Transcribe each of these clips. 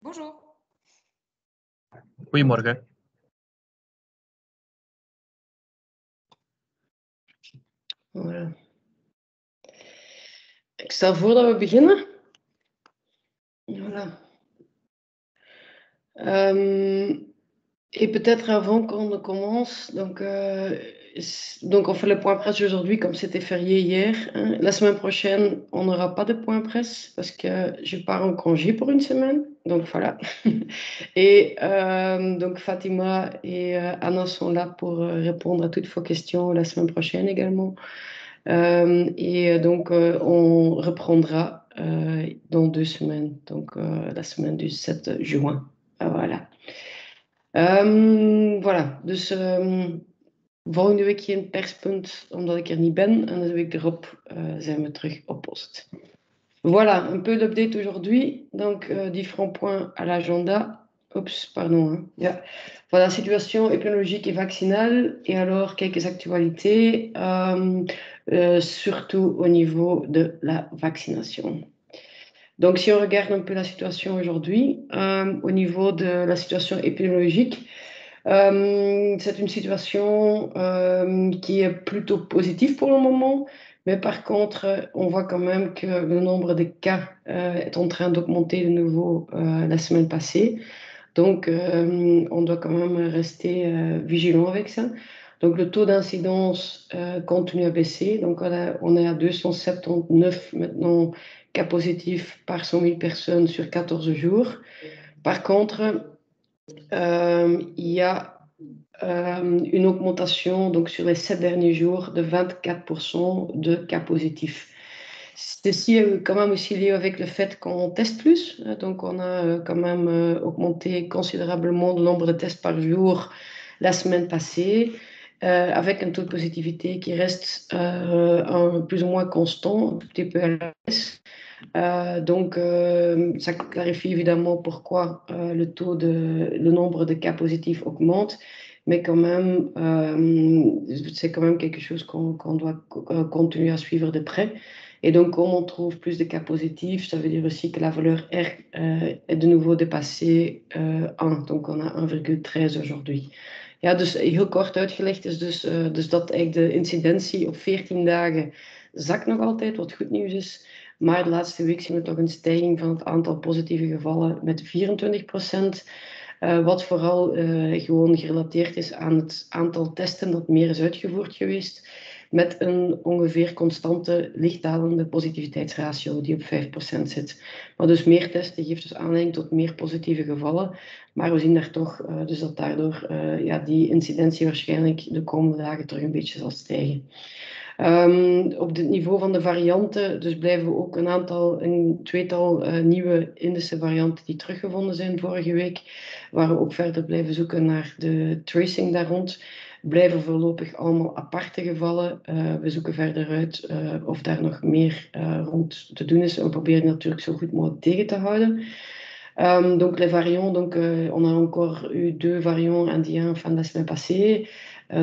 Bonjour. Goedemorgen. Voilà. Ik stel voor dat we beginnen. Voilà. Et peut-être avant qu'on ne commence, donc on fait le point presse aujourd'hui comme c'était férié hier. Hein. La semaine prochaine, on n'aura pas de point presse parce que je pars en congé pour une semaine. Donc voilà. Et donc Fatima et Anna sont là pour répondre à toutes vos questions la semaine prochaine également. Donc on reprendra dans 2 semaines, donc la semaine du 7 juin. Voilà. Voilà, dus volgende week geen perspunt omdat ik er niet ben en de week erop zijn we terug op post. Voilà, un peu d'update aujourd'hui, donc différents points à l'agenda. Oups, pardon. Hein. Yeah. Voilà, situation épidémiologique et vaccinale, et alors quelques actualités, surtout au niveau de la vaccination. Donc, si on regarde un peu la situation aujourd'hui, au niveau de la situation épidémiologique, c'est une situation qui est plutôt positive pour le moment, mais par contre, on voit quand même que le nombre de cas est en train d'augmenter de nouveau la semaine passée. Donc, on doit quand même rester vigilant avec ça. Donc, le taux d'incidence continue à baisser. Donc, on est à 279 maintenant cas positifs par 100 000 personnes sur 14 jours. Par contre, il y a une augmentation donc, sur les 7 derniers jours de 24% de cas positifs. Ceci est quand même aussi lié avec le fait qu'on teste plus. Donc, on a quand même augmenté considérablement le nombre de tests par jour la semaine passée, avec un taux de positivité qui reste plus ou moins constant, un petit peu à la baisse. Donc, ça clarifie évidemment pourquoi le nombre de cas positifs augmente, mais quand même, c'est quand même quelque chose qu'on doit continuer à suivre de près. Et donc, comme on trouve plus de cas positifs, ça veut dire aussi que la valeur R est de nouveau dépassée 1. Donc, on a 1,13 aujourd'hui. Ja, dus heel kort uitgelegd is dus dat eigenlijk de incidentie op 14 dagen zakt nog altijd, wat goed nieuws is. Maar de laatste week zien we toch een stijging van het aantal positieve gevallen met 24%. Wat vooral gewoon gerelateerd is aan het aantal testen dat meer is uitgevoerd geweest. Met een ongeveer constante lichtdalende positiviteitsratio die op 5% zit. Maar dus meer testen geeft dus aanleiding tot meer positieve gevallen. Maar we zien daar toch dus dat daardoor die incidentie waarschijnlijk de komende dagen terug een beetje zal stijgen. Op het niveau van de varianten, dus blijven we ook een tweetal nieuwe Indische varianten die teruggevonden zijn vorige week, waar we ook verder blijven zoeken naar de tracing daar rond. Blijven voorlopig allemaal aparte gevallen. We zoeken verder uit of daar nog meer rond te doen is. En we proberen natuurlijk zo goed mogelijk tegen te houden. Donc les variants, donc on a encore eu 2 variants indiens fin de la semaine passée,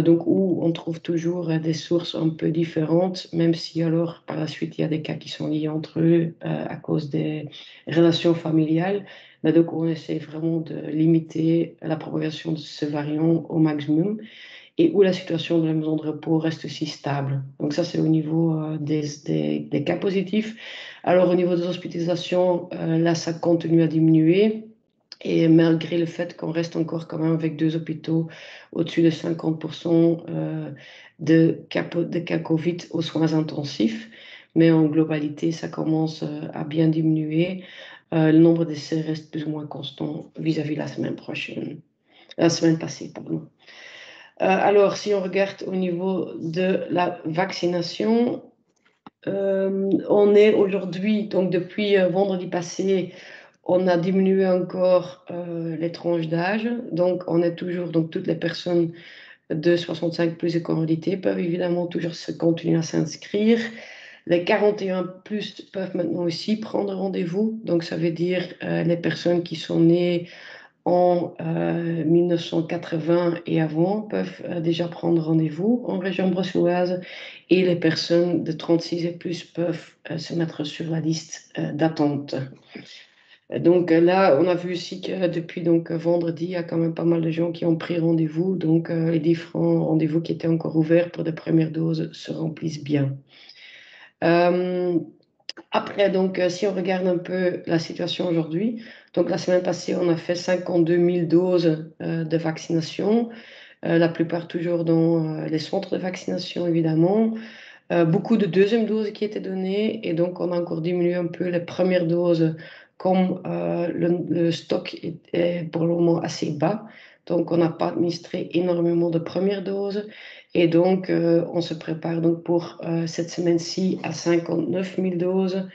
donc où on trouve toujours des sources un peu différentes, même si alors par la suite il y a des cas qui sont liés entre eux à cause des relations familiales. Mais donc on essaie vraiment de limiter la propagation de ce variant au maximum. Et où la situation de la maison de repos reste aussi stable. Donc ça, c'est au niveau des cas positifs. Alors au niveau des hospitalisations, là, ça continue à diminuer. Et malgré le fait qu'on reste encore quand même avec 2 hôpitaux au-dessus de 50% de cas Covid aux soins intensifs. Mais en globalité, ça commence à bien diminuer. Le nombre de décès reste plus ou moins constant vis-à-vis la semaine passée, pardon. Alors, si on regarde au niveau de la vaccination, on est aujourd'hui, donc depuis vendredi passé, on a diminué encore les tranches d'âge. Donc, on est toujours, donc toutes les personnes de 65 plus de comorbidité peuvent évidemment toujours continuer à s'inscrire. Les 41 plus peuvent maintenant aussi prendre rendez-vous. Donc, ça veut dire les personnes qui sont nées en 1980 et avant peuvent déjà prendre rendez-vous en région bruxelloise, et les personnes de 36 et plus peuvent se mettre sur la liste d'attente. Donc là, on a vu aussi que depuis vendredi, il y a quand même pas mal de gens qui ont pris rendez-vous. Donc les différents rendez-vous qui étaient encore ouverts pour des premières doses se remplissent bien. Euh, Après, si on regarde un peu la situation aujourd'hui, donc la semaine passée, on a fait 52 000 doses de vaccination, la plupart toujours dans les centres de vaccination, évidemment. Beaucoup de deuxièmes doses qui étaient données, et donc on a encore diminué un peu les premières doses, comme le stock est pour le moment assez bas. Donc, on n'a pas administré énormément de premières doses. Et donc, on se prépare donc pour cette semaine-ci à 59 000 doses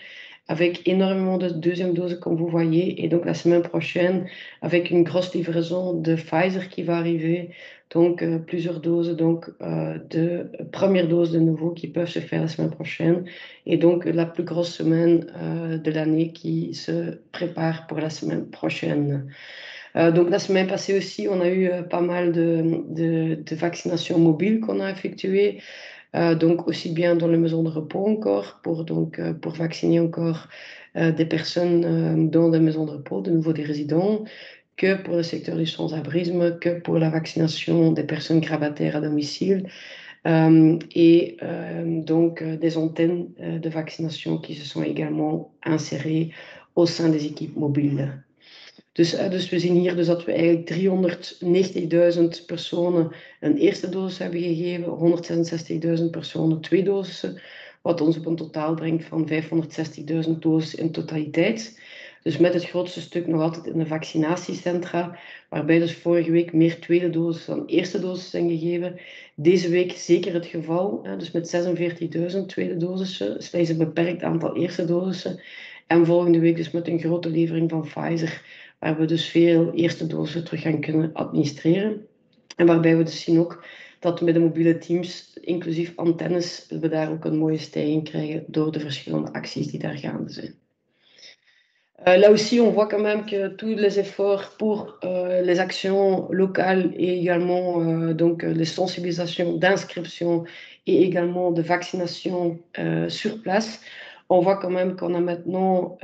avec énormément de deuxième doses, comme vous voyez. Et donc, la semaine prochaine, avec une grosse livraison de Pfizer qui va arriver. Donc, plusieurs doses de première dose de nouveau qui peuvent se faire la semaine prochaine. Et donc, la plus grosse semaine de l'année qui se prépare pour la semaine prochaine. Donc, la semaine passée aussi, on a eu pas mal de vaccinations mobiles qu'on a effectuées. Donc aussi bien dans les maisons de repos encore, pour vacciner encore des personnes dans des maisons de repos, de nouveau des résidents, que pour le secteur du sans-abrisme, que pour la vaccination des personnes grabataires à domicile, des antennes de vaccination qui se sont également insérées au sein des équipes mobiles. Dus we zien hier dus dat we eigenlijk 390.000 personen een eerste dosis hebben gegeven, 166.000 personen twee dosissen, wat ons op een totaal brengt van 560.000 doses in totaliteit. Dus met het grootste stuk nog altijd in de vaccinatiecentra, waarbij dus vorige week meer tweede doses dan eerste doses zijn gegeven. Deze week zeker het geval, dus met 46.000 tweede dosissen, slechts een beperkt aantal eerste dosissen. En volgende week dus met een grote levering van Pfizer, waar we dus veel eerste doses terug gaan kunnen administreren. En waarbij we dus zien ook dat met de mobiele teams, inclusief antennes, we daar ook een mooie stijging krijgen door de verschillende acties die daar gaande zijn. Là aussi, on voit quand même que tous les efforts pour les actions locales et également les sensibilisations d'inscription et également de vaccination sur place, on voit quand même qu'on a maintenant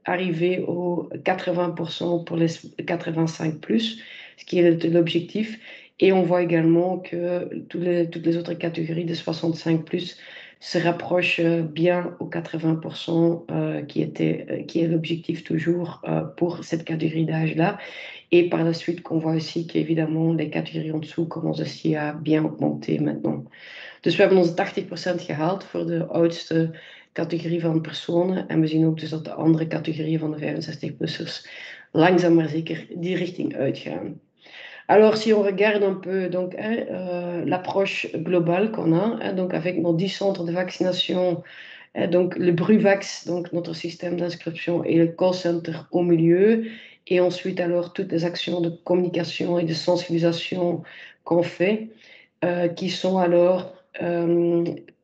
arrivé aux 80% pour les 85 plus, ce qui est l'objectif. Et on voit également que toutes les autres catégories de 65 plus se rapproche bien aux 80% qui est l'objectif toujours pour cette catégorie d'âge-là. Et par la suite, qu'on voit aussi qu'évidemment les catégories en dessous commencent aussi à bien augmenter maintenant. Dus we hebben onze 80% gehaald voor de oudste categorie van personen. En we zien ook dus dat de andere categorieën van de 65-plussers langzaam maar zeker die richting uitgaan. Alors, si on regarde un peu l'approche globale qu'on a, donc avec nos 10 centres de vaccination, donc le Bruvax, donc notre système d'inscription, et le call center au milieu, et ensuite alors toutes les actions de communication et de sensibilisation qu'on fait, qui sont alors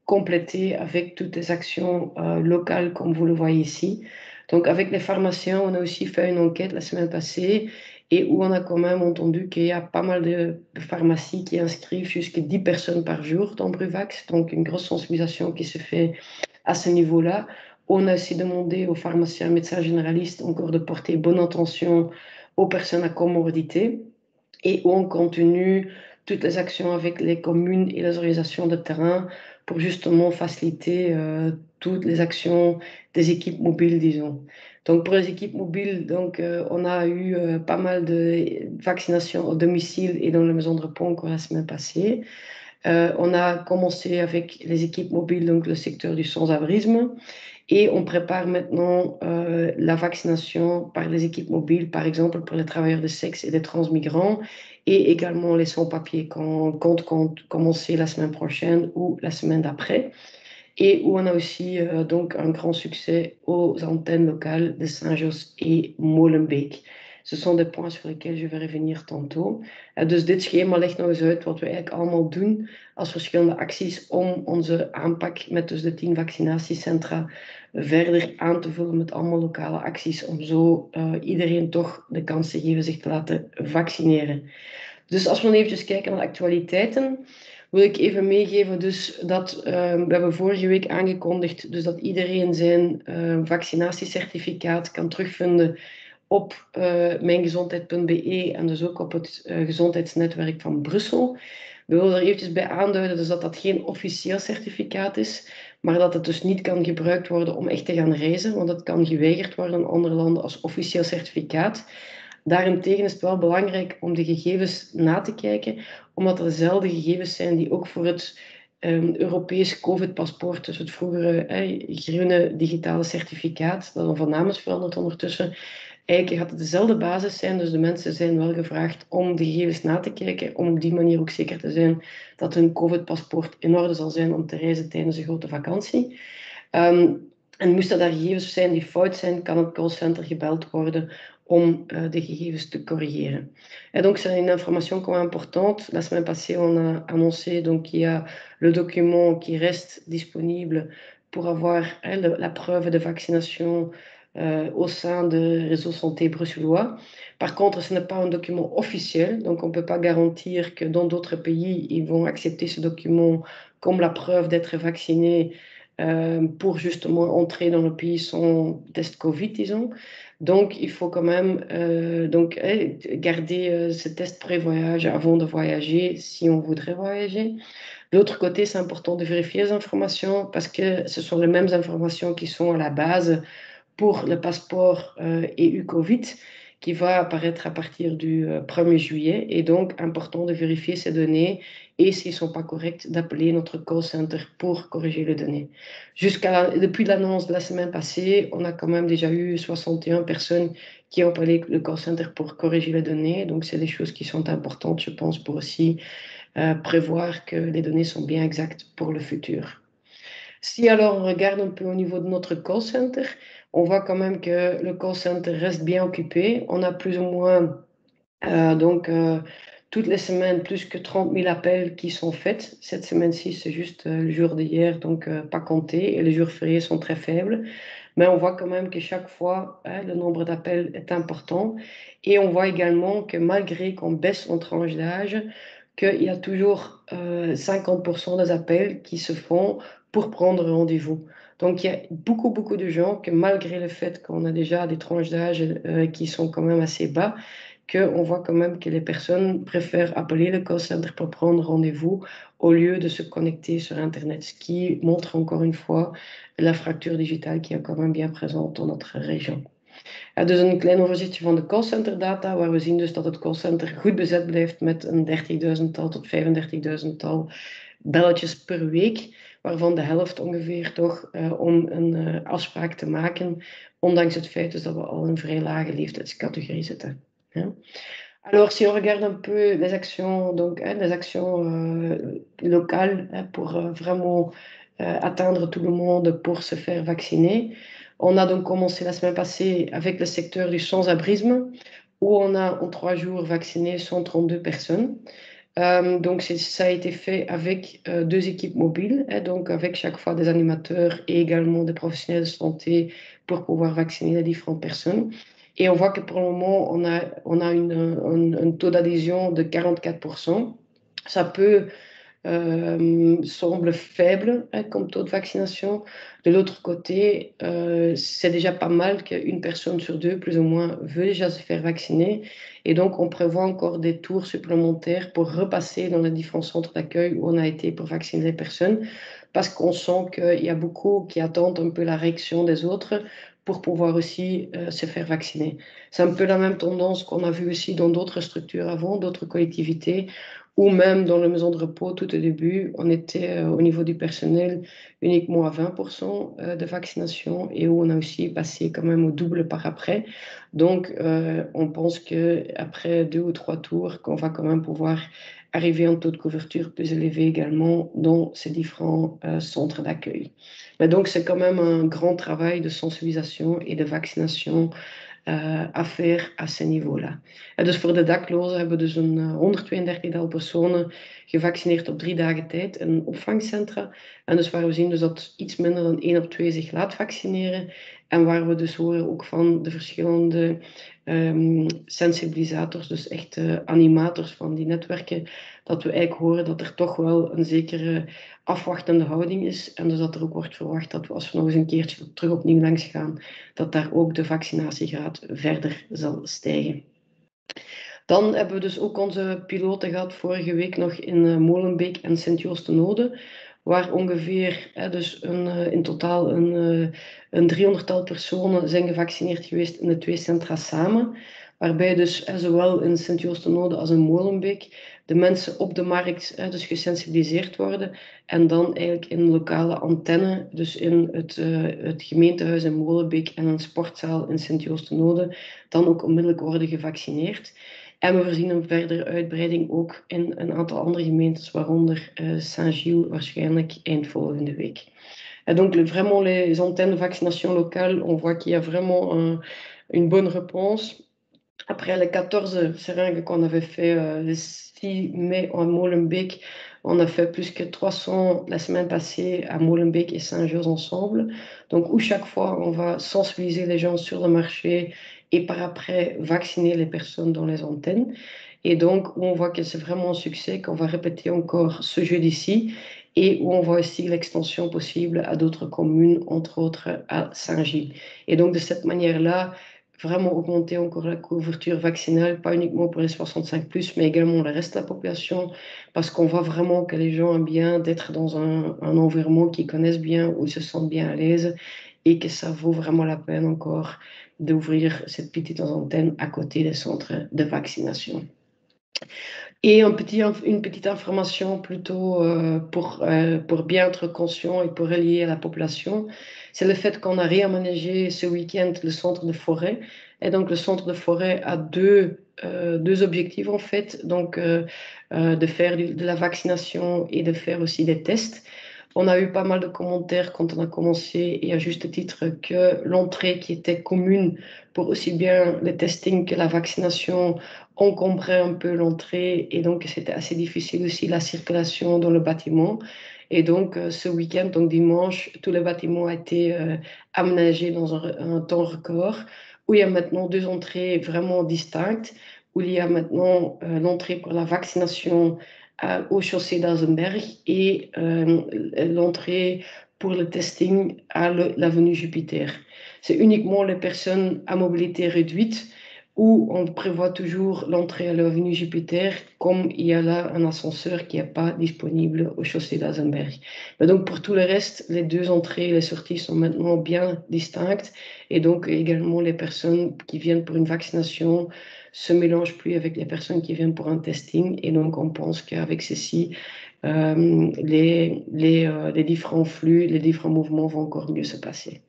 complétées avec toutes les actions locales, comme vous le voyez ici. Donc, avec les pharmaciens, on a aussi fait une enquête la semaine passée et où on a quand même entendu qu'il y a pas mal de pharmacies qui inscrivent jusqu'à 10 personnes par jour dans Bruvax, donc une grosse sensibilisation qui se fait à ce niveau-là. On a aussi demandé aux pharmaciens, médecins généralistes encore de porter bonne attention aux personnes à comorbidité et où on continue toutes les actions avec les communes et les organisations de terrain pour justement faciliter toutes les actions des équipes mobiles, disons. Donc pour les équipes mobiles, on a eu pas mal de vaccinations au domicile et dans la maison de repos encore la semaine passée. On a commencé avec les équipes mobiles, donc le secteur du sans-abrisme. Et on prépare maintenant la vaccination par les équipes mobiles, par exemple pour les travailleurs de sexe et les transmigrants, et également les sans-papiers qu'on compte commencer la semaine prochaine ou la semaine d'après. Et où on a aussi donc un grand succès aux antennes locales de Saint-Josse et Molenbeek. Ce sont des points sur lesquels je vais revenir tantôt. Dus dit schema legt nog eens uit wat we eigenlijk allemaal doen als verschillende acties om onze aanpak met dus de 10 vaccinatiecentra verder aan te vullen met allemaal lokale acties om zo iedereen toch de kans te geven zich te laten vaccineren. Dus als we dan eventjes kijken naar de actualiteiten. wil ik even meegeven dus dat we hebben vorige week aangekondigd dus dat iedereen zijn vaccinatiecertificaat kan terugvinden op mijngezondheid.be en dus ook op het gezondheidsnetwerk van Brussel. We willen er eventjes bij aanduiden dus dat dat geen officieel certificaat is, maar dat het dus niet kan gebruikt worden om echt te gaan reizen, want het kan geweigerd worden in andere landen als officieel certificaat. Daarentegen is het wel belangrijk om de gegevens na te kijken, omdat er dezelfde gegevens zijn die ook voor het Europees COVID-paspoort, dus het vroegere groene digitale certificaat, dat dan van naam is veranderd ondertussen. Eigenlijk gaat het dezelfde basis zijn, dus de mensen zijn wel gevraagd om de gegevens na te kijken, om op die manier ook zeker te zijn dat hun COVID-paspoort in orde zal zijn om te reizen tijdens de grote vakantie. En moest er daar gegevens zijn die fout zijn, kan het callcenter gebeld worden om de gegevens te corrigeren. Et donc, c'est une information quand même importante. La semaine passée, on a annoncé qu'il y a le document qui reste disponible pour avoir la preuve de vaccination au sein de réseau santé bruxellois. Par contre, ce n'est pas un document officiel, donc on ne peut pas garantir que dans d'autres pays, ils vont accepter ce document comme la preuve d'être vacciné pour justement entrer dans le pays sans test Covid, disons. Donc, il faut quand même garder ce test pré-voyage avant de voyager si on voudrait voyager. De l'autre côté, c'est important de vérifier les informations parce que ce sont les mêmes informations qui sont à la base pour le passeport EU Covid qui va apparaître à partir du 1er juillet. Et donc, important de vérifier ces données et s'ils ne sont pas corrects, d'appeler notre call center pour corriger les données. Depuis l'annonce de la semaine passée, on a quand même déjà eu 61 personnes qui ont appelé le call center pour corriger les données. Donc, c'est des choses qui sont importantes, je pense, pour aussi prévoir que les données sont bien exactes pour le futur. Si alors on regarde un peu au niveau de notre call center, on voit quand même que le call center reste bien occupé. On a plus ou moins, toutes les semaines, plus que 30 000 appels qui sont faits. Cette semaine-ci, c'est juste le jour d'hier, donc pas compté. Et les jours fériés sont très faibles. Mais on voit quand même que chaque fois, le nombre d'appels est important. Et on voit également que malgré qu'on baisse en tranche d'âge, qu'il y a toujours 50% des appels qui se font pour prendre rendez-vous. Donc, il y a beaucoup, beaucoup de gens que malgré le fait qu'on a déjà des tranches d'âge qui sont quand même assez bas, qu'on voit quand même que les personnes préfèrent appeler le call center pour prendre rendez-vous au lieu de se connecter sur Internet, ce qui montre encore une fois la fracture digitale qui est quand même bien présente dans notre région. Dus een klein overzichtje van de callcenter data, waar we zien dus dat het callcenter goed bezet blijft met een 30.000-tal tot 35.000-tal belletjes per week, waarvan de helft ongeveer toch om een afspraak te maken, ondanks het feit dus dat we al een vrij lage leeftijdscategorie zitten. Ja. Alors, si on regarde un peu les actions, locales pour vraiment atteindre tout le monde pour se faire vacciner, on a donc commencé la semaine passée avec le secteur du sans-abrisme, où on a en 3 jours vacciné 132 personnes. Donc ça a été fait avec 2 équipes mobiles, donc avec chaque fois des animateurs et également des professionnels de santé pour pouvoir vacciner les différentes personnes. Et on voit que pour le moment, on a un taux d'adhésion de 44%. Ça peut semble faible comme taux de vaccination. De l'autre côté, c'est déjà pas mal qu'une personne sur 2, plus ou moins, veut déjà se faire vacciner. Et donc, on prévoit encore des tours supplémentaires pour repasser dans les différents centres d'accueil où on a été pour vacciner les personnes, parce qu'on sent qu'il y a beaucoup qui attendent un peu la réaction des autres pour pouvoir aussi se faire vacciner. C'est un peu la même tendance qu'on a vu aussi dans d'autres structures avant, d'autres collectivités, ou même dans les maisons de repos, tout au début, on était au niveau du personnel uniquement à 20% de vaccination et où on a aussi passé quand même au double par après. Donc, on pense qu'après 2 ou 3 tours, qu'on va quand même pouvoir arriver à un taux de couverture plus élevé également dans ces différents centres d'accueil. Mais donc, c'est quand même un grand travail de sensibilisation et de vaccination affaire à ce niveau-là. En dus voor de daklozen hebben we dus een 132 personen gevaccineerd op 3 dagen tijd in een opvangcentra. En dus waar we zien dus dat iets minder dan 1 op 2 zich laat vaccineren. En waar we dus horen ook van de verschillende sensibilisators, dus echt animators van die netwerken, dat we eigenlijk horen dat er toch wel een zekere afwachtende houding is. En dus dat er ook wordt verwacht dat we, als we nog eens een keertje terug opnieuw langs gaan, dat daar ook de vaccinatiegraad verder zal stijgen. Dan hebben we dus ook onze piloten gehad vorige week nog in Molenbeek en Sint-Joost-de-Node, waar ongeveer dus in totaal een 300-tal personen zijn gevaccineerd geweest in de 2 centra samen. Waarbij dus zowel in Sint-Joost-de-Node als in Molenbeek de mensen op de markt dus gesensibiliseerd worden. En dan eigenlijk in lokale antenne, dus in het gemeentehuis in Molenbeek en een sportzaal in Sint-Joost-de-Node, dan ook onmiddellijk worden gevaccineerd. En we voorzien een verdere uitbreiding ook in een aantal andere gemeentes, waaronder Saint-Gilles waarschijnlijk eind volgende week. Et donc, vraiment, les antennes de vaccination locales, on voit qu'il y a vraiment une bonne réponse. Après les 14 seringues qu'on avait fait le 6 mai à Molenbeek, on a fait plus que 300 la semaine passée à Molenbeek et Saint-Gilles ensemble. Donc, où chaque fois, on va sensibiliser les gens sur le marché et par après vacciner les personnes dans les antennes. Et donc, où on voit que c'est vraiment un succès, qu'on va répéter encore ce jeudi-ci et où on voit aussi l'extension possible à d'autres communes, entre autres à Saint-Gilles. Et donc, de cette manière-là, vraiment augmenter encore la couverture vaccinale, pas uniquement pour les 65+, mais également le reste de la population, parce qu'on voit vraiment que les gens aiment bien d'être dans un environnement qu'ils connaissent bien, où ils se sentent bien à l'aise, et que ça vaut vraiment la peine encore d'ouvrir cette petite antenne à côté des centres de vaccination. Et une petite information plutôt pour bien être conscient et pour relier à la population, c'est le fait qu'on a réaménagé ce week-end le centre de forêt. Et donc le centre de forêt a deux objectifs en fait, donc de faire de la vaccination et de faire aussi des tests. On a eu pas mal de commentaires quand on a commencé, et à juste titre, que l'entrée qui était commune pour aussi bien le testing que la vaccination encombrait un peu l'entrée, et donc c'était assez difficile aussi la circulation dans le bâtiment. Et donc ce week-end, donc dimanche, tout le bâtiment a été aménagé dans un temps record, où il y a maintenant 2 entrées vraiment distinctes, où il y a maintenant l'entrée pour la vaccination au chaussée d'Azenberg et l'entrée pour le testing à l'avenue Jupiter. C'est uniquement les personnes à mobilité réduite où on prévoit toujours l'entrée à l'avenue Jupiter, comme il y a là un ascenseur qui n'est pas disponible au chaussée d'Azenberg. Mais donc pour tout le reste, les 2 entrées et les sorties sont maintenant bien distinctes, et donc également les personnes qui viennent pour une vaccination se mélangent plus avec les personnes qui viennent pour un testing, et donc on pense qu'avec ceci, les différents flux, les différents mouvements vont encore mieux se passer.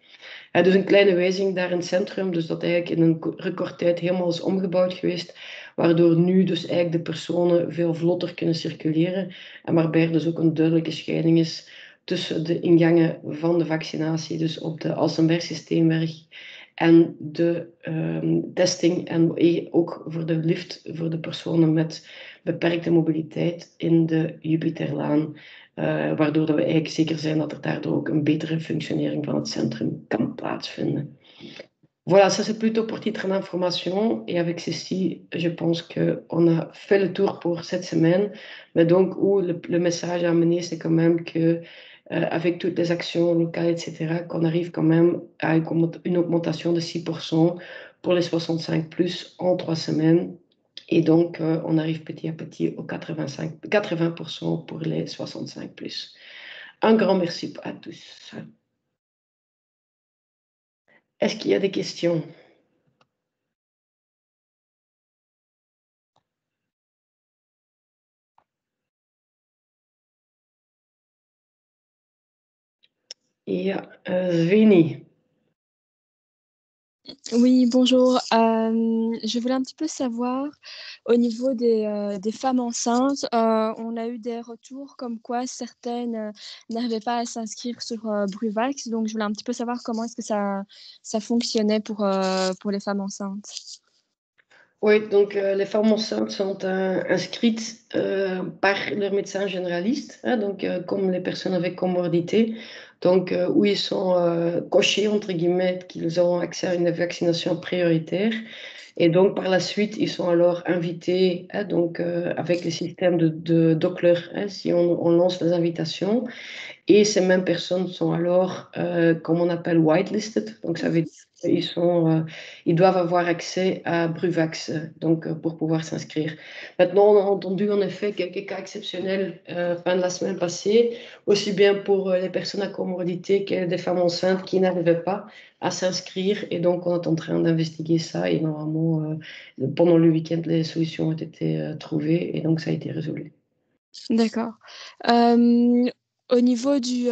Dus een kleine wijziging daar in het centrum, dus dat eigenlijk in een recordtijd helemaal is omgebouwd geweest, waardoor nu dus eigenlijk de personen veel vlotter kunnen circuleren en waarbij er dus ook een duidelijke scheiding is tussen de ingangen van de vaccinatie, dus op de Alsenberg-Steenberg, en de testing, en ook voor de lift voor de personen met beperkte mobiliteit in de Jupiterlaan. Waardoor we eigenlijk zeker zijn dat er daardoor ook een betere functionering van het centrum kan plaatsvinden. Voilà, ça c'est plutôt pour titre d'information, et avec ceci, je pense qu'on a fait le tour pour cette semaine, mais donc où le message à amener, c'est quand même que avec toutes les actions locales, etc., qu'on arrive quand même à une augmentation de 6% pour les 65+ en 3 semaines. Et donc, on arrive petit à petit aux 80% pour les 65+. Un grand merci à tous. Est-ce qu'il y a des questions? Ja, Sveni. Oui, bonjour. Je voulais un petit peu savoir, au niveau des femmes enceintes, on a eu des retours comme quoi certaines n'arrivaient pas à s'inscrire sur Bruvax. Donc, je voulais un petit peu savoir comment est-ce que ça fonctionnait pour les femmes enceintes. Oui, donc les femmes enceintes sont inscrites par leur médecin généraliste, hein, donc comme les personnes avec comorbidité. donc où ils sont cochés, entre guillemets, qu'ils auront accès à une vaccination prioritaire. Et donc, par la suite, ils sont alors invités, hein, donc, avec le système de Doppler, hein, si on lance les invitations. Et ces mêmes personnes sont alors, comme on appelle, whitelisted. Donc, ça veut dire qu'ils doivent avoir accès à Bruvax, donc, pour pouvoir s'inscrire. Maintenant, on a entendu en effet quelques cas exceptionnels fin de la semaine passée, aussi bien pour les personnes à comorbidité que des femmes enceintes qui n'arrivaient pas à s'inscrire. Et donc, on est en train d'investiguer ça. Et normalement, pendant le week-end, les solutions ont été trouvées et donc ça a été résolu. D'accord. Hem, Au niveau du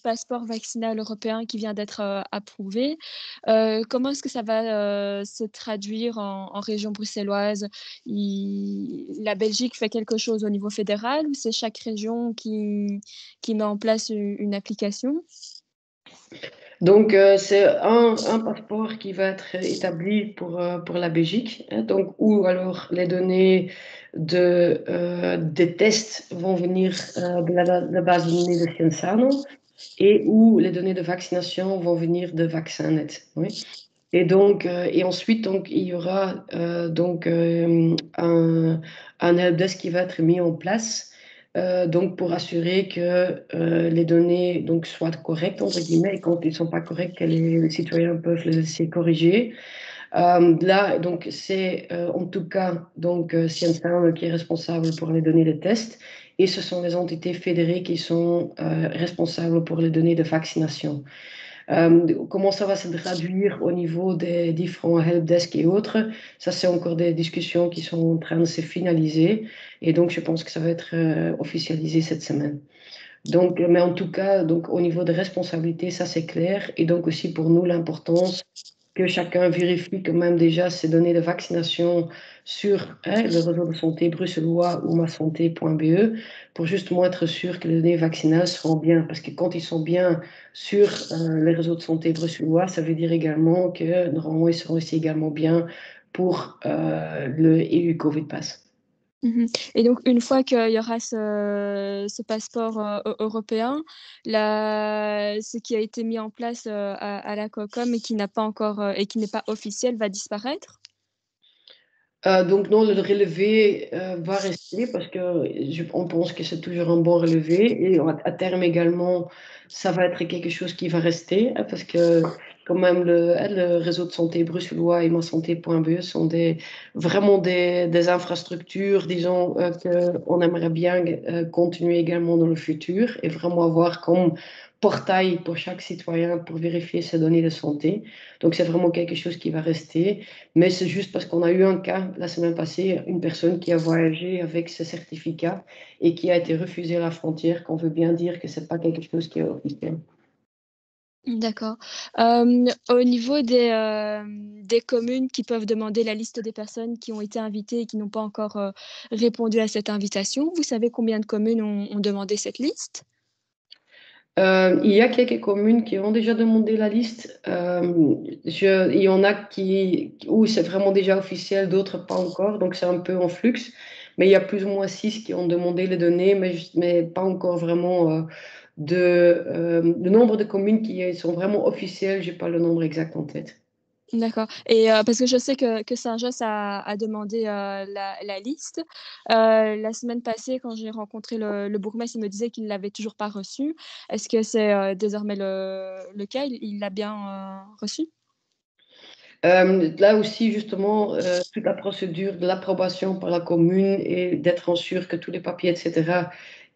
passeport vaccinal européen qui vient d'être, approuvé, comment est-ce que ça va, se traduire en région bruxelloise? La Belgique fait quelque chose au niveau fédéral ou c'est chaque région qui met en place une application? Donc, c'est un passeport qui va être établi pour la Belgique, hein, donc, où alors les données des tests vont venir de la base de données de Cienzano et où les données de vaccination vont venir de VaccinNet. Oui. Et donc, et ensuite, donc, il y aura donc, un helpdesk qui va être mis en place donc pour assurer que les données donc, soient correctes, entre guillemets, et quand ils ne sont pas corrects, que les citoyens peuvent les laisser corriger. Là, donc, c'est en tout cas donc, Cienciano qui est responsable pour les données de tests, et ce sont les entités fédérées qui sont responsables pour les données de vaccination. Comment ça va se traduire au niveau des différents helpdesk et autres? Ça, c'est encore des discussions qui sont en train de se finaliser. Et donc, je pense que ça va être officialisé cette semaine. Donc, mais en tout cas, donc, au niveau des responsabilités, ça, c'est clair. Et donc aussi pour nous, l'importance que chacun vérifie quand même déjà ses données de vaccination sur le réseau de santé bruxellois ou masanté.be pour justement être sûr que les données vaccinales seront bien. Parce que quand ils sont bien sur les réseaux de santé bruxellois, ça veut dire également que normalement ils seront aussi également bien pour le EU Covid Pass. Mmh. Et donc une fois qu'il y aura ce passeport, européen, ce qui a été mis en place, à la COCOM et qui n'a pas encore, et qui n'est pas officiel va disparaître? Donc non, le relevé va rester parce que on pense que c'est toujours un bon relevé et à terme également, ça va être quelque chose qui va rester hein, parce que quand même le réseau de santé bruxellois et masanté.be sont vraiment des infrastructures, disons, qu'on aimerait bien continuer également dans le futur et vraiment avoir comme portail pour chaque citoyen pour vérifier ses données de santé. Donc c'est vraiment quelque chose qui va rester. Mais c'est juste parce qu'on a eu un cas la semaine passée, une personne qui a voyagé avec ce certificat et qui a été refusée à la frontière, qu'on veut bien dire que c'est pas quelque chose qui est officiel. D'accord. Au niveau des communes qui peuvent demander la liste des personnes qui ont été invitées et qui n'ont pas encore, répondu à cette invitation, vous savez combien de communes ont demandé cette liste? Il y a quelques communes qui ont déjà demandé la liste. Il y en a où c'est vraiment déjà officiel, d'autres pas encore, donc c'est un peu en flux. Mais il y a plus ou moins 6 qui ont demandé les données, mais pas encore vraiment le nombre de communes qui sont vraiment officielles, j'ai pas le nombre exact en tête. D'accord. Et parce que je sais que Saint-Josse a demandé, la liste. La semaine passée, quand j'ai rencontré le bourgmestre, il me disait qu'il l'avait toujours pas reçue. Est-ce que c'est, désormais le cas? Il l'a bien, reçue? Là aussi, justement, toute la procédure de l'approbation par la commune et d'être sûr que tous les papiers, etc.,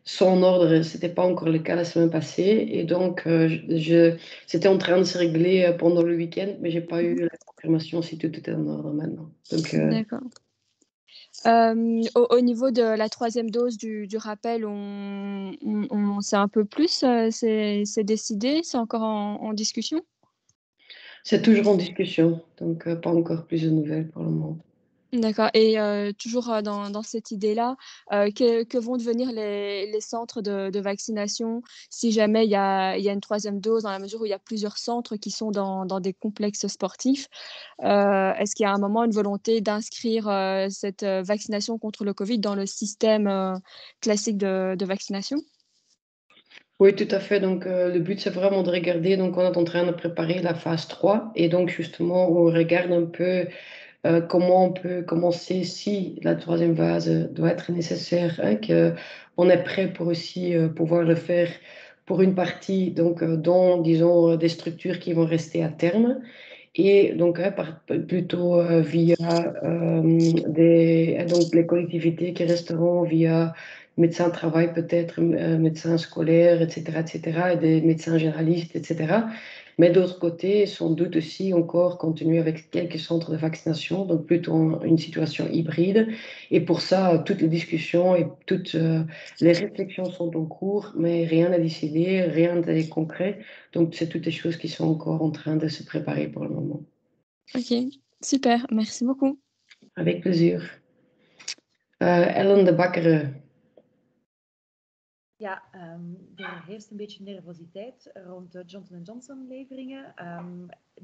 sont en ordre, ce n'était pas encore le cas la semaine passée. Et donc, c'était en train de se régler pendant le week-end, mais j'ai pas eu Mmh. la confirmation si tout était en ordre maintenant. Donc, D'accord. Au niveau de la troisième dose du rappel, on sait un peu plus, c'est décidé? C'est encore en discussion? c'est toujours en discussion. Donc, pas encore plus de nouvelles pour le moment. D'accord. Et toujours, dans cette idée-là, que vont devenir les centres de vaccination si jamais il y a une troisième dose, dans la mesure où il y a plusieurs centres qui sont dans des complexes sportifs? Est-ce qu'il y a un moment une volonté d'inscrire, cette, vaccination contre le covid dans le système, classique de vaccination? Oui, tout à fait. Donc, le but, c'est vraiment de regarder. Donc, on est en train de préparer la phase 3. Et donc, justement, on regarde un peu comment on peut commencer si la troisième phase doit être nécessaire, hein, qu'on est prêt pour aussi pouvoir le faire pour une partie, donc, dans, disons, des structures qui vont rester à terme. Et donc, hein, plutôt via donc les collectivités qui resteront, via médecins de travail peut-être, médecins scolaires, etc., etc., et des médecins généralistes, etc. Mais d'autre côté, sans doute aussi encore continuer avec quelques centres de vaccination, donc plutôt une situation hybride. Et pour ça, toutes les discussions et toutes les réflexions sont en cours, mais rien n'est décidé, rien n'est concret. Donc, c'est toutes des choses qui sont encore en train de se préparer pour le moment. Ok, super, merci beaucoup. Avec plezier. Ellen de Bakker. Ja, er heerst een beetje nervositeit rond de Johnson & Johnson-leveringen.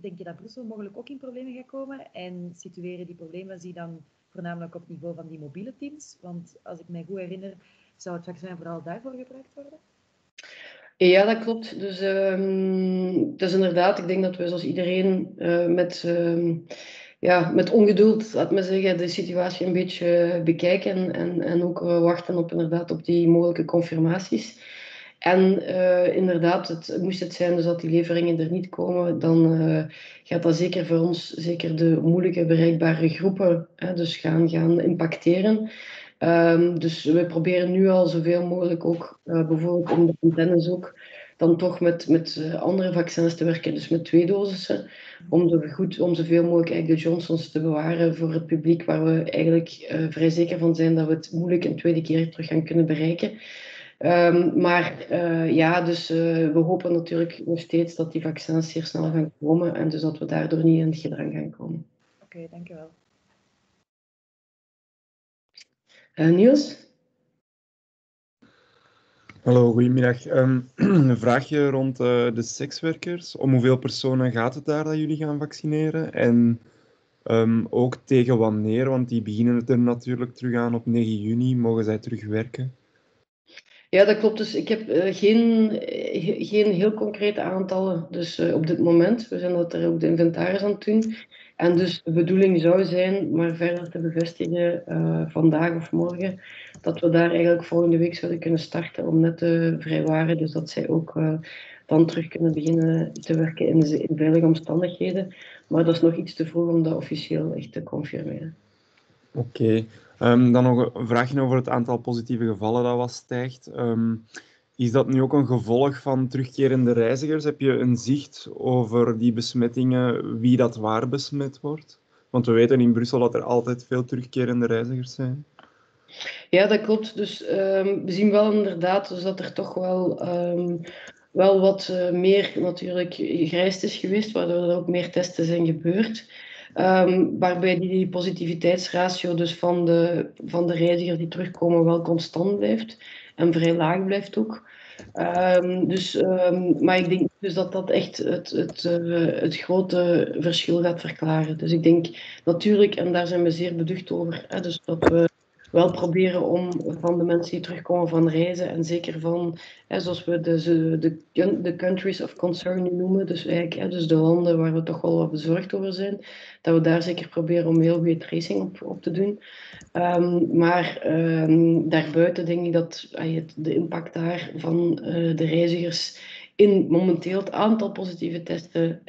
Denk je dat Brussel mogelijk ook in problemen gaat komen? En situeren die problemen die dan voornamelijk op het niveau van die mobiele teams? Want als ik mij goed herinner, zou het vaccin vooral daarvoor gebruikt worden? Ja, dat klopt. Dus dat is inderdaad, ik denk dat we zoals iedereen met ongeduld, laat me zeggen, de situatie een beetje bekijken en ook wachten op inderdaad op die mogelijke confirmaties. En inderdaad, moest het zijn dus dat die leveringen er niet komen, dan gaat dat zeker voor ons, zeker de moeilijke bereikbare groepen, dus gaan impacteren. Dus we proberen nu al zoveel mogelijk ook, bijvoorbeeld in de antennes ook, dan toch met andere vaccins te werken, dus met 2 dosissen, om zoveel mogelijk eigenlijk de Johnsons te bewaren voor het publiek, waar we eigenlijk vrij zeker van zijn dat we het moeilijk een tweede keer terug gaan kunnen bereiken. Dus we hopen natuurlijk nog steeds dat die vaccins zeer snel gaan komen en dus dat we daardoor niet in het gedrang gaan komen. Oké, dankjewel. Niels? Hallo, goedemiddag. Een vraagje rond de sekswerkers. Om hoeveel personen gaat het daar dat jullie gaan vaccineren? En ook tegen wanneer, want die beginnen er natuurlijk terug aan op 9 juni. Mogen zij terug werken? Ja, dat klopt. Dus ik heb geen heel concrete aantallen dus, op dit moment. We zijn dat er ook de inventaris aan het doen. En dus de bedoeling zou zijn, maar verder te bevestigen vandaag of morgen, dat we daar eigenlijk volgende week zouden kunnen starten om net te vrijwaren. Dus dat zij ook dan terug kunnen beginnen te werken in veilige omstandigheden. Maar dat is nog iets te vroeg om dat officieel echt te confirmeren. Oké. Dan nog een vraagje over het aantal positieve gevallen dat wat stijgt. Is dat nu ook een gevolg van terugkerende reizigers? Heb je een zicht over die besmettingen, wie dat waar besmet wordt? Want we weten in Brussel dat er altijd veel terugkerende reizigers zijn. Ja, dat klopt. Dus we zien wel inderdaad dus dat er toch wel wat meer natuurlijk gereisd is geweest, waardoor er ook meer testen zijn gebeurd. Waarbij die positiviteitsratio dus van de reizigers die terugkomen wel constant blijft en vrij laag blijft ook. Maar ik denk dus dat dat echt het grote verschil gaat verklaren. Dus ik denk natuurlijk, en daar zijn we zeer beducht over, dus dat we wel proberen om van de mensen die terugkomen van reizen en zeker van, zoals we de countries of concern nu noemen, dus eigenlijk dus de landen waar we toch wel wat bezorgd over zijn, dat we daar zeker proberen om heel goede tracing op te doen. Maar daarbuiten denk ik dat de impact daar van de reizigers in momenteel het aantal positieve testen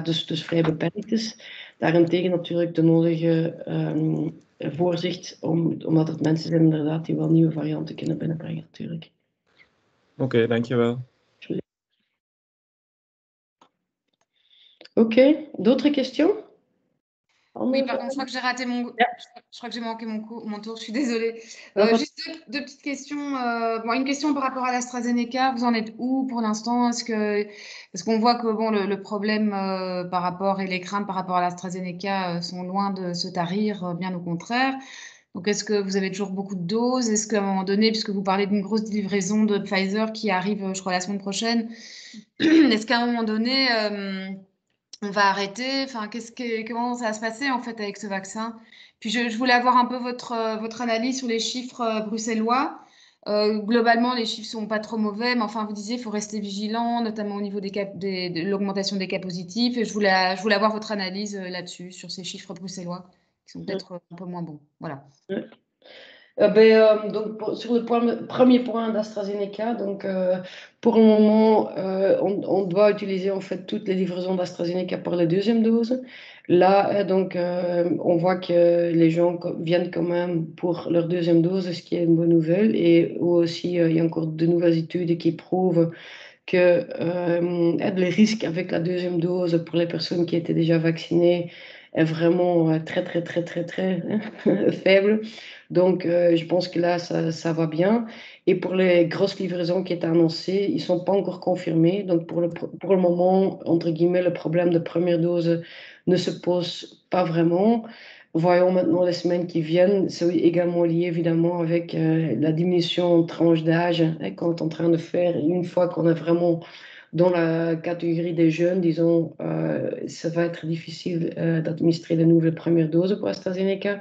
dus vrij beperkt is. Daarentegen natuurlijk de nodige voorzicht, omdat het mensen zijn inderdaad die wel nieuwe varianten kunnen binnenbrengen natuurlijk. Oké, dankjewel. Oké, d'autres questions? Oui, pardon, je crois que j'ai raté je crois que j'ai manqué mon tour, je suis désolée. Juste deux petites questions. Une question par rapport à l'AstraZeneca, vous en êtes où pour l'instant? Parce qu'on voit que le problème par rapport et les craintes par rapport à l'AstraZeneca sont loin de se tarir, bien au contraire. Donc, est-ce que vous avez toujours beaucoup de doses? Est-ce qu'à un moment donné, puisque vous parlez d'une grosse livraison de Pfizer qui arrive, je crois, la semaine prochaine, est-ce qu'à un moment donné, on va arrêter? Enfin, comment ça va se passer en fait avec ce vaccin? Puis je voulais avoir un peu votre analyse sur les chiffres bruxellois. Globalement, les chiffres sont pas trop mauvais, mais enfin, vous disiez, il faut rester vigilant, notamment au niveau de l'augmentation des cas positifs. Et je voulais avoir votre analyse là-dessus, sur ces chiffres bruxellois, qui sont peut-être un peu moins bons. Voilà. Donc sur le premier point d'AstraZeneca, donc pour le moment, on doit utiliser en fait toutes les livraisons d'AstraZeneca pour la deuxième dose. Là, donc, on voit que les gens viennent quand même pour leur deuxième dose, ce qui est une bonne nouvelle. Et aussi, il y a encore de nouvelles études qui prouvent que les risques avec la deuxième dose pour les personnes qui étaient déjà vaccinées est vraiment très, très, très, très, très faible. Donc, je pense que là, ça va bien. Et pour les grosses livraisons qui étaient annoncées, ils ne sont pas encore confirmés. Donc, pour le moment, entre guillemets, le problème de première dose ne se pose pas vraiment. Voyons maintenant les semaines qui viennent. C'est également lié évidemment avec la diminution en tranche d'âge qu'on est en train de faire. Une fois qu'on est vraiment dans la catégorie des jeunes, disons, ça va être difficile d'administrer de nouvelles premières doses pour AstraZeneca.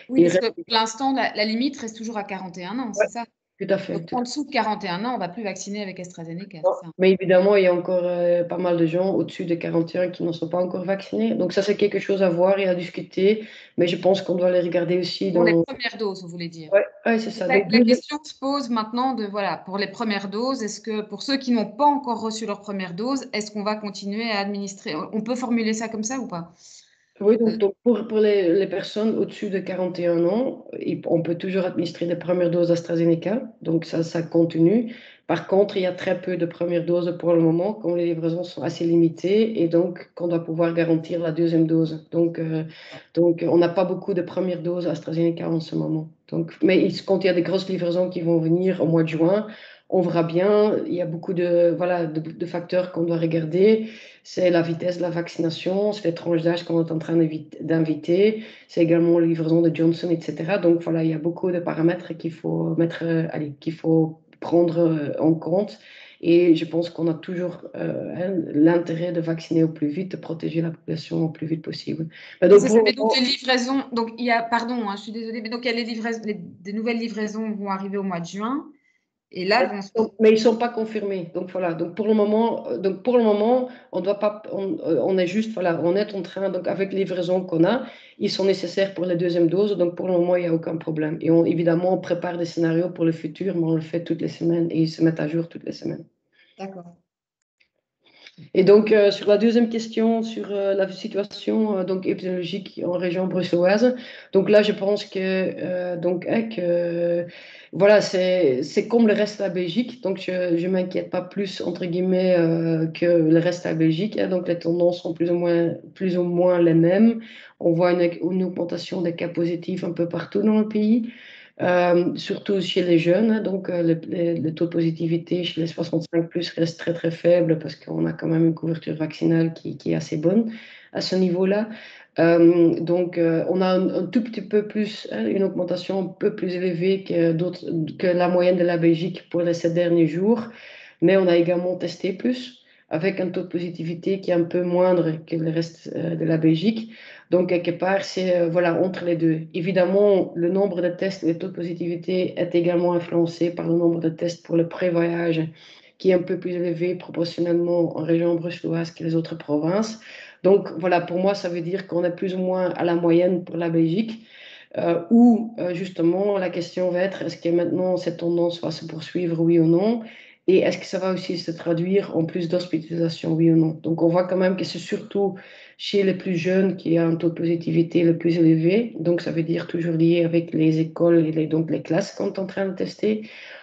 Oui, parce que pour l'instant, la limite reste toujours à 41 ans, c'est ça? Tout à fait. Donc, en dessous de 41 ans, on ne va plus vacciner avec AstraZeneca, Non, c'est ça? mais évidemment, il y a encore pas mal de gens au-dessus de 41 qui ne sont pas encore vaccinés. Donc ça, c'est quelque chose à voir et à discuter. Mais je pense qu'on doit les regarder aussi Pour les dans... premières doses, vous voulez dire? Ouais, c'est ça. La question se pose maintenant voilà, pour les premières doses, est-ce que pour ceux qui n'ont pas encore reçu leur première dose, est-ce qu'on va continuer à administrer? On peut formuler ça comme ça ou pas? Oui, donc pour les personnes au-dessus de 41 ans, on peut toujours administrer des premières doses d'AstraZeneca, donc ça continue. Par contre, il y a très peu de premières doses pour le moment, comme les livraisons sont assez limitées, et donc qu'on doit pouvoir garantir la deuxième dose. Donc on n'a pas beaucoup de premières doses AstraZeneca en ce moment. Donc, mais quand il y a des grosses livraisons qui vont venir au mois de juin, on verra bien. Il y a beaucoup de facteurs qu'on doit regarder. C'est la vitesse de la vaccination, c'est les tranches d'âge qu'on est en train d'inviter, c'est également la livraison de Johnson, etc. Donc voilà, il y a beaucoup de paramètres qu'il faut qu'il faut prendre en compte. Et je pense qu'on a toujours l'intérêt de vacciner au plus vite, de protéger la population au plus vite possible. Donc, donc les livraisons, donc il y a, pardon, je suis désolée, mais donc il y a les livraisons, des nouvelles livraisons vont arriver au mois de juin. Et là, mais ils ne sont pas confirmés. Donc voilà. Donc pour le moment, on doit pas, on est juste voilà, on est en train donc avec les livraisons qu'on a, ils sont nécessaires pour la deuxième dose. Donc pour le moment, il n'y a aucun problème. Et évidemment, on prépare des scénarios pour le futur, mais on le fait toutes les semaines et ils se mettent à jour toutes les semaines. D'accord. Et donc, sur la deuxième question, sur la situation donc épidémiologique en région bruxelloise, donc là, je pense que, voilà, c'est comme le reste de la Belgique, donc je ne m'inquiète pas plus, entre guillemets, que le reste de la Belgique, hein, donc les tendances sont plus ou moins les mêmes. On voit une augmentation des cas positifs un peu partout dans le pays. Surtout chez les jeunes, hein, donc le taux de positivité chez les 65 plus reste très très faible parce qu'on a quand même une couverture vaccinale qui est assez bonne à ce niveau-là. Donc on a un tout petit peu plus, hein, une augmentation un peu plus élevée que la moyenne de la Belgique pour ces derniers jours, mais on a également testé plus avec un taux de positivité qui est un peu moindre que le reste de la Belgique. Donc, quelque part, c'est voilà, entre les deux. Évidemment, le nombre de tests et le taux de positivité est également influencé par le nombre de tests pour le pré-voyage, qui est un peu plus élevé proportionnellement en région bruxelloise que les autres provinces. Donc, voilà, pour moi, ça veut dire qu'on est plus ou moins à la moyenne pour la Belgique, où justement, la question va être, est-ce que maintenant cette tendance va se poursuivre, oui ou non? Et est-ce que ça va aussi se traduire en plus d'hospitalisation, oui ou non? Donc, on voit quand même que c'est surtout chez les plus jeunes qui a un taux de positivité le plus élevé. Donc, ça veut dire toujours lié avec les écoles et donc les classes qu'on est en train de tester.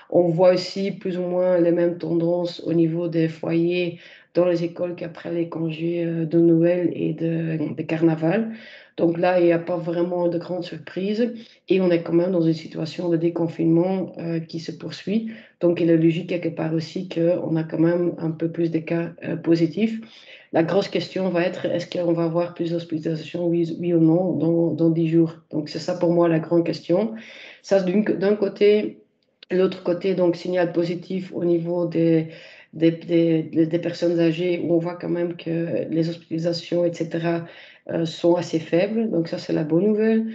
On voit aussi plus ou moins les mêmes tendances au niveau des foyers dans les écoles qu'après les congés de Noël et de Carnaval. Donc là, il n'y a pas vraiment de grandes surprises et on est quand même dans une situation de déconfinement qui se poursuit. Donc, il est logique quelque part aussi qu'on a quand même un peu plus de cas positifs. La grosse question va être, est-ce qu'on va avoir plus d'hospitalisation, oui ou non, dans 10 jours? Donc, c'est ça pour moi la grande question. Ça, d'un côté. L'autre côté, donc, signal positif au niveau des personnes âgées, où on voit quand même que les hospitalisations, etc., sont assez faibles. Donc, ça, c'est la bonne nouvelle.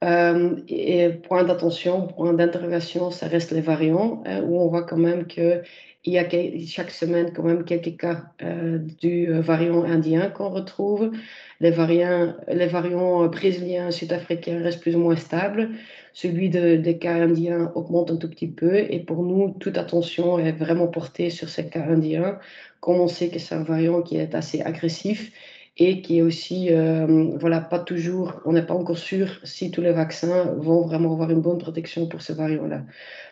Et point d'attention, point d'interrogation, ça reste les variants, où on voit quand même qu'il y a chaque semaine quand même quelques cas du variant indien qu'on retrouve. Les variants brésiliens, sud-africains restent plus ou moins stables. Celui des cas indiens augmente un tout petit peu. Et pour nous, toute attention est vraiment portée sur ces cas indiens, comme on sait que c'est un variant qui est assez agressif et qui est aussi, voilà, pas toujours, on n'est pas encore sûr si tous les vaccins vont vraiment avoir une bonne protection pour ce variant-là.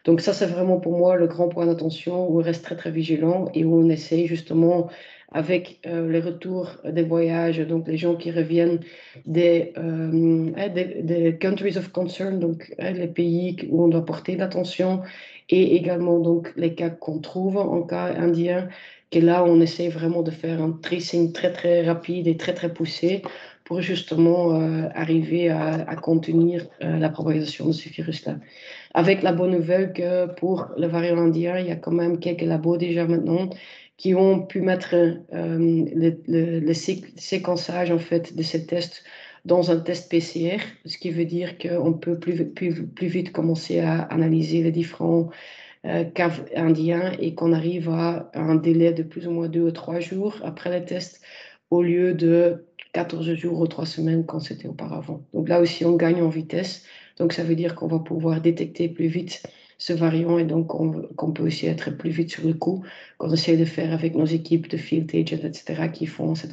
Donc ça, c'est vraiment pour moi le grand point d'attention où on reste très, très vigilant et où on essaye justement avec les retours des voyages, donc les gens qui reviennent des countries of concern, donc les pays où on doit porter l'attention, et également donc les cas qu'on trouve en cas indien, que là on essaie vraiment de faire un tracing très très rapide et très très poussé pour justement arriver à contenir la propagation de ce virus-là. Avec la bonne nouvelle que pour le variant indien, il y a quand même quelques labos déjà maintenant qui ont pu mettre le séquençage en fait de ces tests dans un test PCR, ce qui veut dire qu'on peut plus vite commencer à analyser les différents cas indiens et qu'on arrive à un délai de plus ou moins 2 ou 3 jours après les tests au lieu de 14 jours ou 3 semaines quand c'était auparavant. Donc là aussi, on gagne en vitesse. Donc ça veut dire qu'on va pouvoir détecter plus vite ce variant et donc qu'on peut aussi être plus vite sur le coup, qu'on essaie de faire avec nos équipes de field agents, etc., qui font cette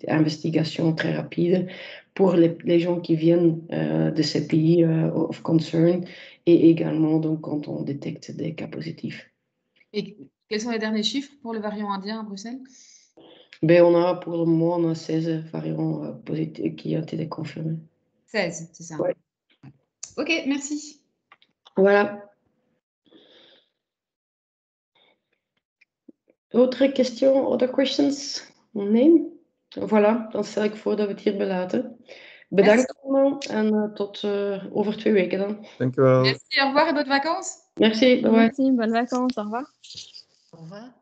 investigation très rapide pour les gens qui viennent de ces pays of concern et également donc quand on détecte des cas positifs. Et quels sont les derniers chiffres pour le variant indien à Bruxelles? Ben, pour le moment, on a 16 variants positifs qui ont été confirmés. 16, c'est ça? Ouais. Ok, merci. Voilà. Autre question, other questions? Nee? Voilà, dan stel ik voor dat we het hierbij laten. Bedankt allemaal en tot over 2 weken dan. Dank u wel. Merci, au revoir et bonnes vacances. Merci, bye bye. Merci, bonnes vacances, au revoir. Au revoir.